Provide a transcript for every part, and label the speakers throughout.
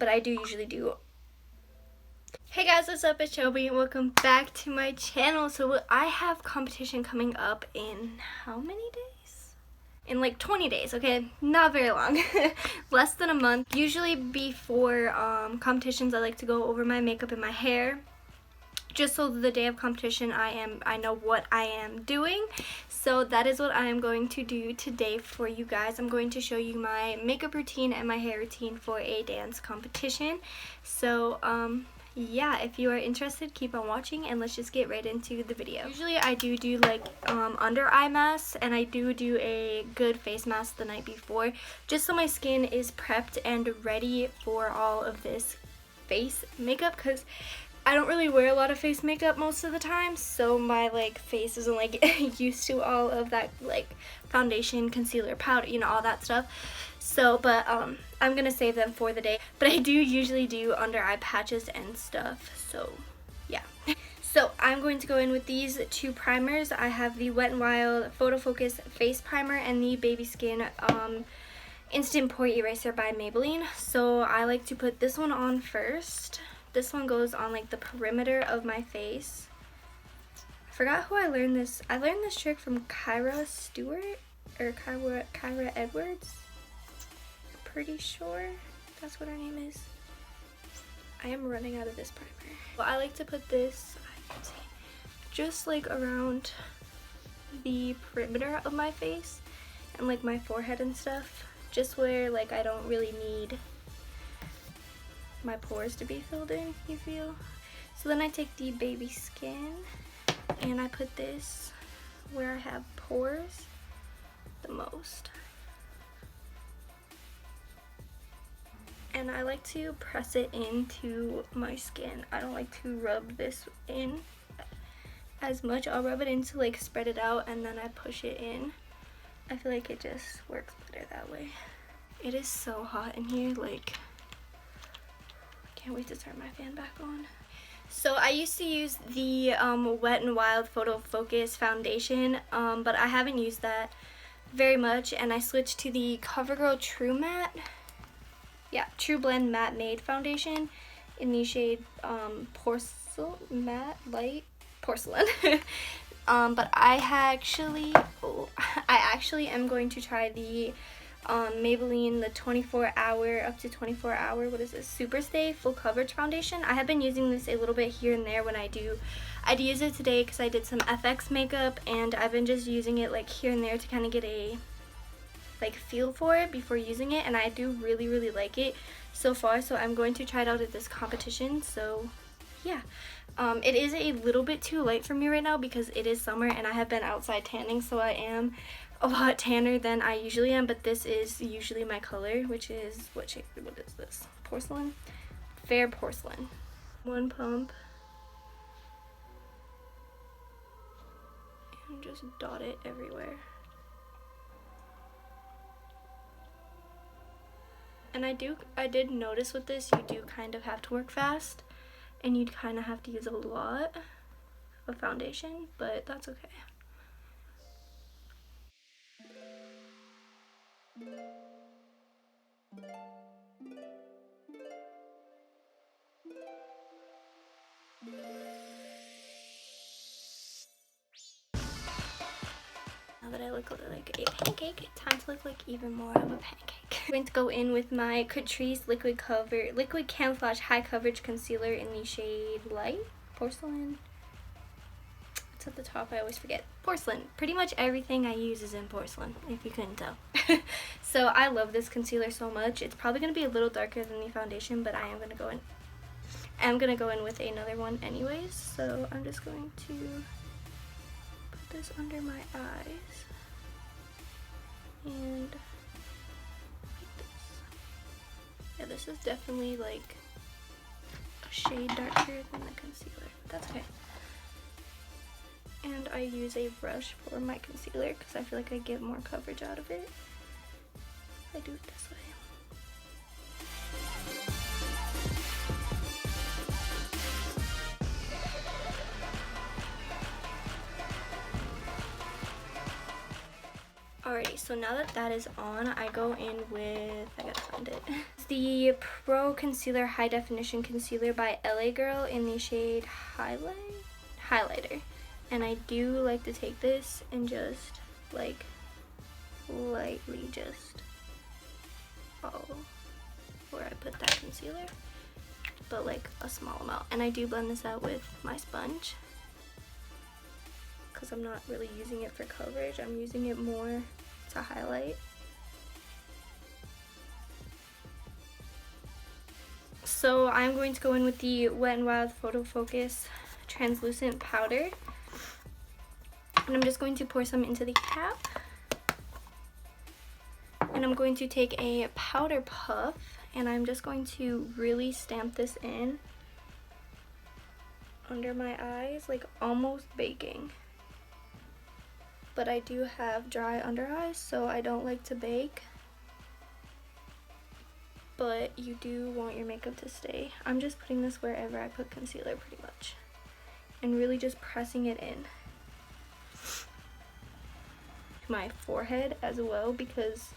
Speaker 1: but I do usually do. Hey guys, what's up? It's Shelby and welcome back to my channel. So I have competition coming up in how many days? In like 20 days, okay? Not very long. Less than a month. Usually before competitions, I like to go over my makeup and my hair, just so the day of competition I know what I am doing. So that is what I am going to do today for you guys. I'm going to show you my makeup routine and my hair routine for a dance competition. So yeah, if you are interested, keep on watching and let's just get right into the video. Usually I do like under eye masks, and I do a good face mask the night before, just so my skin is prepped and ready for all of this face makeup, because I don't really wear a lot of face makeup most of the time, so my like face isn't like used to all of that like foundation, concealer, powder, you know, all that stuff. So, but I'm gonna save them for the day. But I do usually do under eye patches and stuff, so yeah. So I'm going to go in with these two primers. I have the Wet n Wild Photofocus Face Primer and the Baby Skin Instant Pore Eraser by Maybelline. So I like to put this one on first. This one goes on like the perimeter of my face. I forgot who I learned this. I learned this trick from Kyra Stewart or Kyra Edwards. I'm pretty sure that's what her name is. I am running out of this primer. Well, I like to put this just like around the perimeter of my face and like my forehead and stuff, just where like I don't really need my pores to be filled in, you feel? So then I take the Baby Skin and I put this where I have pores the most. And I like to press it into my skin. I don't like to rub this in as much. I'll rub it in to like spread it out and then I push it in. I feel like it just works better that way. It is so hot in here, like can't wait to turn my fan back on. So I used to use the Wet n Wild Photofocus foundation, but I haven't used that very much, and I switched to the CoverGirl True Matte, True Blend Matte Made foundation in the shade Porcelain Matte Light Porcelain. But I actually am going to try the Maybelline the 24-hour up to 24-hour, what is this, Super Stay Full Coverage Foundation. I have been using this a little bit here and there when I use it today because I did some FX makeup, and I've been just using it like here and there to kind of get a like feel for it before using it, and I do really like it so far. So I'm going to try it out at this competition. So yeah, it is a little bit too light for me right now because it is summer and I have been outside tanning, so I am a lot tanner than I usually am, but this is usually my color, which is what is this? Porcelain? Fair Porcelain. One pump. And just dot it everywhere. And I did notice with this, you do kind of have to work fast, and you'd kind of have to use a lot of foundation, but that's okay. Now that I look like a pancake, time to look like even more of a pancake. I'm going to go in with my Catrice Liquid Camouflage High Coverage Concealer in the shade Light Porcelain. It's at the top, I always forget. Porcelain. Pretty much everything I use is in porcelain, if you couldn't tell. So I love this concealer so much. It's probably going to be a little darker than the foundation, but I am going to go in. I'm going to go in with another one anyways, so I'm just going to put this under my eyes and like this. Yeah, this is definitely like a shade darker than the concealer, but that's okay. And I use a brush for my concealer because I feel like I get more coverage out of it. I do it this way. Alrighty, so now that that is on, I go in with, I gotta find it. It's the Pro Concealer High Definition Concealer by LA Girl in the shade Highlighter. And I do like to take this and just like lightly just follow where I put that concealer, but like a small amount. And I do blend this out with my sponge because I'm not really using it for coverage. I'm using it more to highlight. So I'm going to go in with the Wet n Wild Photofocus translucent powder, and I'm just going to pour some into the cap. And I'm going to take a powder puff and I'm just going to really stamp this in under my eyes, like almost baking. But I do have dry under eyes, so I don't like to bake. But you do want your makeup to stay. I'm just putting this wherever I put concealer pretty much. And really just pressing it in to my forehead as well, because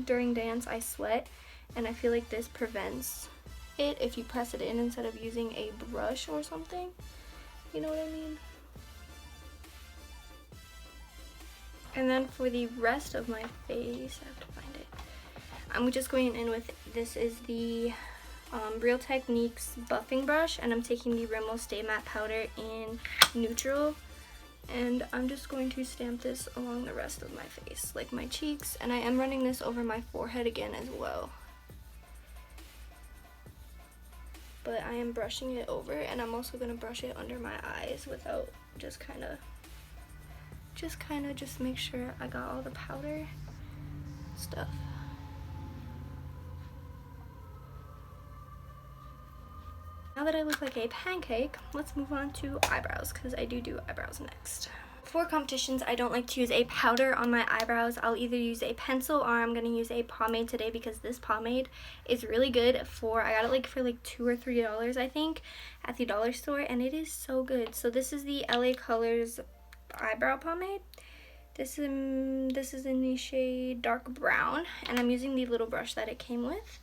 Speaker 1: during dance I sweat and I feel like this prevents it if you press it in instead of using a brush or something. You know what I mean? And then for the rest of my face, I have to find it. I'm just going in with, this is the Real Techniques buffing brush, and I'm taking the Rimmel Stay Matte powder in neutral, and I'm just going to stamp this along the rest of my face, like my cheeks, and I am running this over my forehead again as well. But I am brushing it over, and I'm also going to brush it under my eyes without just kind of make sure I got all the powder stuff. Now that I look like a pancake, let's move on to eyebrows, because I do eyebrows next. For competitions, I don't like to use a powder on my eyebrows. I'll either use a pencil or I'm going to use a pomade today, because this pomade is really good for, I got it like for like $2 or $3 I think at the dollar store, and it is so good. So this is the LA Colors eyebrow pomade. This is in the shade dark brown, and I'm using the little brush that it came with.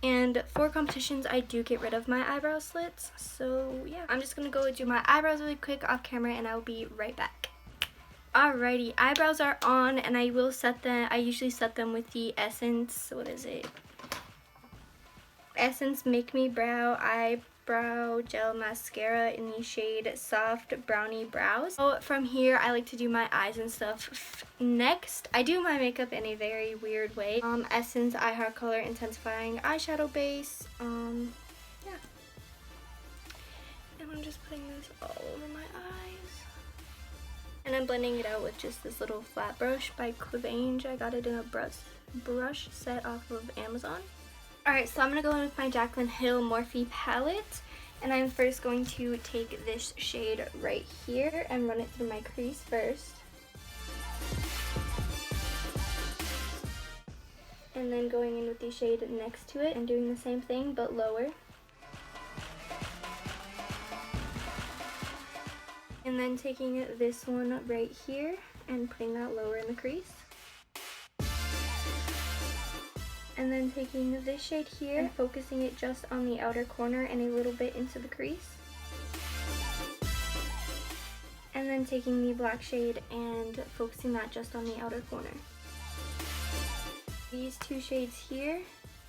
Speaker 1: And for competitions, I do get rid of my eyebrow slits. So yeah, I'm just gonna go do my eyebrows really quick off camera, and I'll be right back. Alrighty, eyebrows are on, and I will set them, I usually set them with the Essence, what is it? Essence Make Me Brow Eyebrow Gel Mascara in the shade Soft Browny Brows. So from here, I like to do my eyes and stuff. Next, I do my makeup in a very weird way. Essence I Heart Color Intensifying Eyeshadow Base. Yeah. And I'm just putting this all over my eyes. And I'm blending it out with just this little flat brush by Camouflage. I got it in a brush set off of Amazon. Alright, so I'm going to go in with my Jaclyn Hill Morphe palette, and I'm first going to take this shade right here and run it through my crease first. And then going in with the shade next to it and doing the same thing but lower. And then taking this one right here and putting that lower in the crease. And then taking this shade here and focusing it just on the outer corner and a little bit into the crease. And then taking the black shade and focusing that just on the outer corner. These two shades here,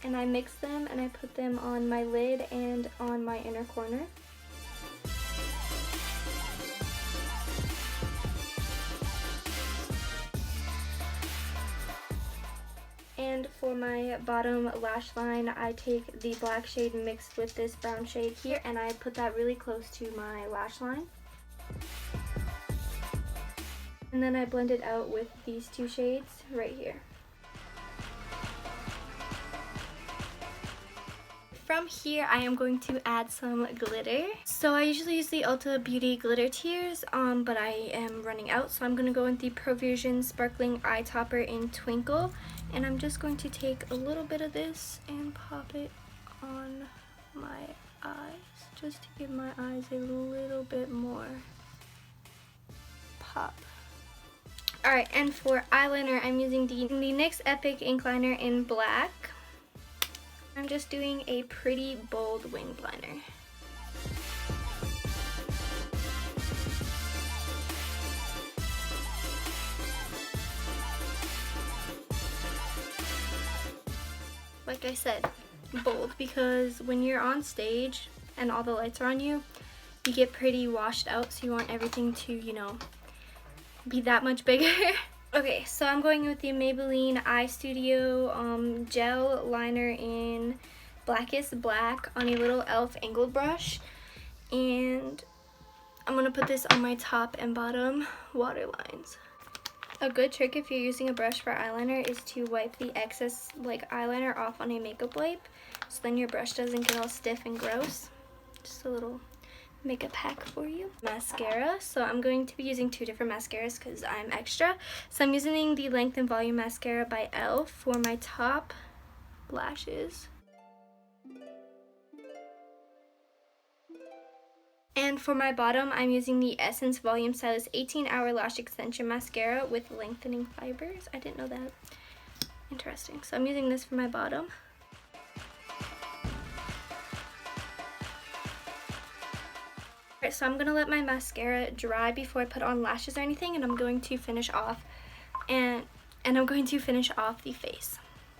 Speaker 1: and I mix them and I put them on my lid and on my inner corner. And for my bottom lash line, I take the black shade mixed with this brown shade here, and I put that really close to my lash line. And then I blend it out with these two shades right here. From here, I am going to add some glitter. So I usually use the Ulta Beauty Glitter Tears, but I am running out, so I'm going to go with the Profusion Sparkling Eye Topper in Twinkle. And I'm just going to take a little bit of this and pop it on my eyes, just to give my eyes a little bit more pop. Alright, and for eyeliner, I'm using the NYX Epic Ink Liner in black. I'm just doing a pretty bold winged liner. Like I said, bold, because when you're on stage and all the lights are on you, you get pretty washed out, so you want everything to, you know, be that much bigger. Okay, so I'm going with the Maybelline Eye Studio gel liner in Blackest Black on a little e.l.f. angled brush, and I'm going to put this on my top and bottom waterlines. A good trick if you're using a brush for eyeliner is to wipe the excess like eyeliner off on a makeup wipe, so then your brush doesn't get all stiff and gross. Just a little makeup hack for you. Mascara, so I'm going to be using two different mascaras because I'm extra. So I'm using the Length and Volume Mascara by e.l.f. for my top lashes. And for my bottom, I'm using the Essence Volume Stylist 18-Hour Lash Extension Mascara with lengthening fibers. I didn't know that. Interesting. So I'm using this for my bottom. Alright, so I'm going to let my mascara dry before I put on lashes or anything, and I'm going to finish off and I'm going to finish off the face.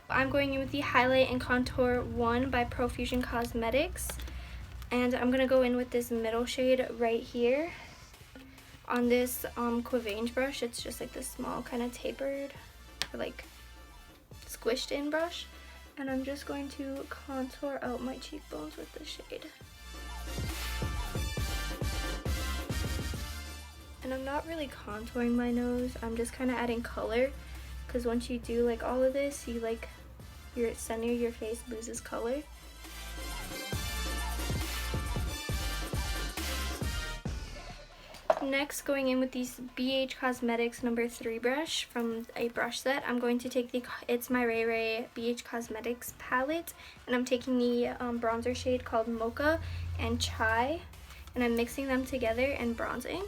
Speaker 1: I'm going in with the Highlight and Contour 1 by Profusion Cosmetics. And I'm going to go in with this middle shade right here on this Quavange brush. It's just like this small kind of tapered or like squished in brush. And I'm just going to contour out my cheekbones with this shade. And I'm not really contouring my nose. I'm just kind of adding color, because once you do like all of this, you like your center of your face loses color. Next, going in with these BH Cosmetics number 3 brush from a brush set. I'm going to take it's my RaeRae BH Cosmetics palette, and I'm taking the bronzer shade called Mocha and Chai, and I'm mixing them together and bronzing.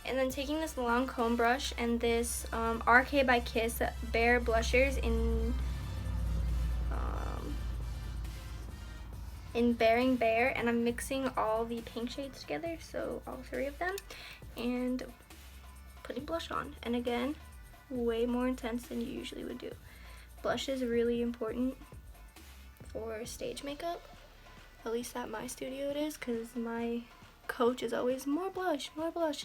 Speaker 1: And then taking this long comb brush and this RK by Kiss Bare Blushers in Bearing Bare, and I'm mixing all the pink shades together, so all 3 of them, and putting blush on. And again, way more intense than you usually would do. Blush is really important for stage makeup, at least at my studio it is, because my coach is always more blush,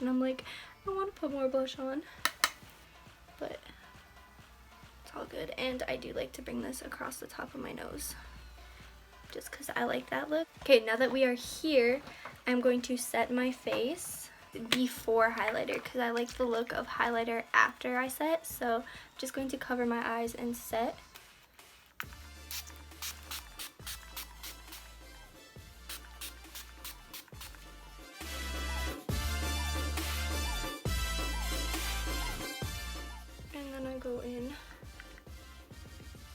Speaker 1: and I'm like, I want to put more blush on, but it's all good. And I do like to bring this across the top of my nose just because I like that look. Okay, now that we are here, I'm going to set my face before highlighter because I like the look of highlighter after I set, so I'm just going to cover my eyes and set. Go in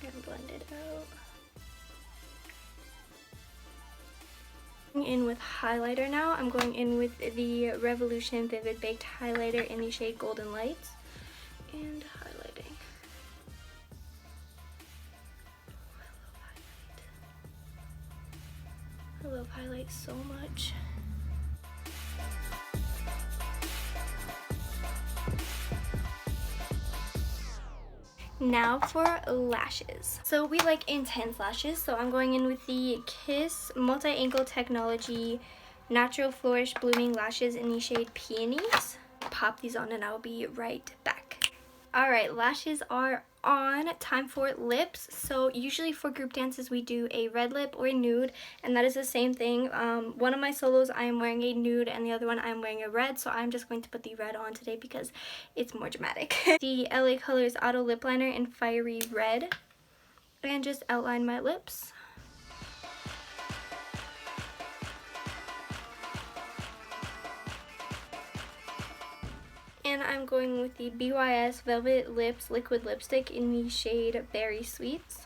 Speaker 1: and blend it out. In with highlighter now. I'm going in with the Revolution Vivid Baked Highlighter in the shade Golden Lights and highlighting. I love highlight so much. Now for lashes. So we like intense lashes, so I'm going in with the Kiss Multi-Ankle Technology Natural Flourish Blooming Lashes in the shade Peonies. Pop these on and I'll be right back. Alright, lashes are on. Time for lips. So usually for group dances we do a red lip or a nude, and that is the same thing. One of my solos I am wearing a nude and the other one I'm wearing a red, so I'm just going to put the red on today because it's more dramatic. The LA Colors Auto Lip Liner in Fiery Red, and just outline my lips. then I'm going with the BYS Velvet Lips Liquid Lipstick in the shade Berry Sweets.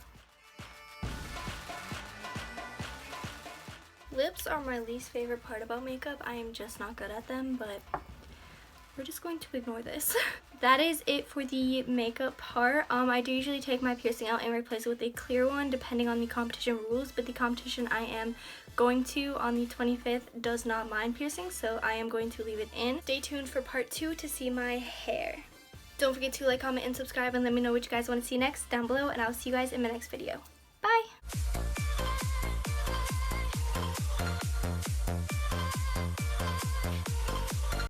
Speaker 1: Lips are my least favorite part about makeup. I am just not good at them, but we're just going to ignore this. That is it for the makeup part. I do usually take my piercing out and replace it with a clear one depending on the competition rules, but the competition I am going to on the 25th does not mind piercing, so I am going to leave it in. Stay tuned for part 2 to see my hair. Don't forget to like, comment, and subscribe, and let me know what you guys want to see next down below, and I'll see you guys in my next video.